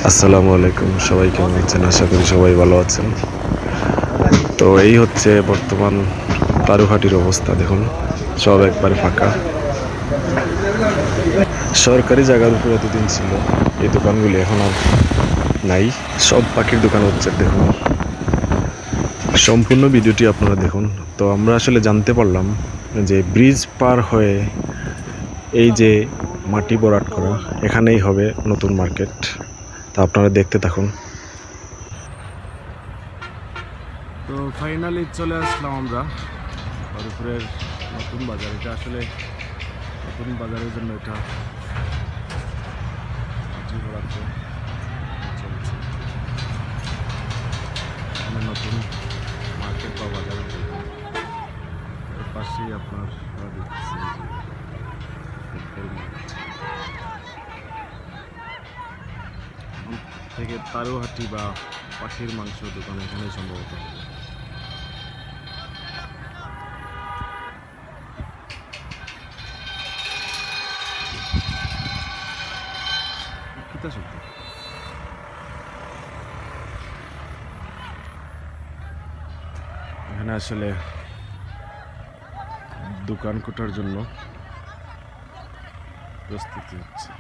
আসসালামু আলাইকুম, সবাই কেমন আছেন? আশা করি সবাই ভালো আছেন। তো এই হচ্ছে বর্তমান তারুহাটির অবস্থা। দেখুন, সব একবারে ফাঁকা। সরকারি জায়গার উপরে এতদিন ছিল এই দোকানগুলি, এখন আর নাই। সব পাখির দোকান হচ্ছে। দেখুন, সম্পূর্ণ ভিডিওটি আপনারা দেখুন। তো আমরা আসলে জানতে পারলাম যে ব্রিজ পার হয়ে এই যে মাটি ভরাট করা, এখানেই হবে নতুন মার্কেট। তা আপনারা দেখতে থাকুন। তো ফাইনালি চলে আসলাম আমরা খড়গপুরের নতুন বাজার। এটা আসলে নতুন বাজারের জন্য এটা মাটি ভরাতে চলছে। এখানে নতুন মার্কেট বা বাজার এর পাশেই আপনার দেখতেছি যে ফুটবল মাঠ থেকে তারুহাটি বা পাখির মাংস দোকান এখানেই সম্ভবত হবে। কিতা শব্দ? এখানে আসলে দোকান কোটার জন্য প্রস্তুতি হচ্ছে।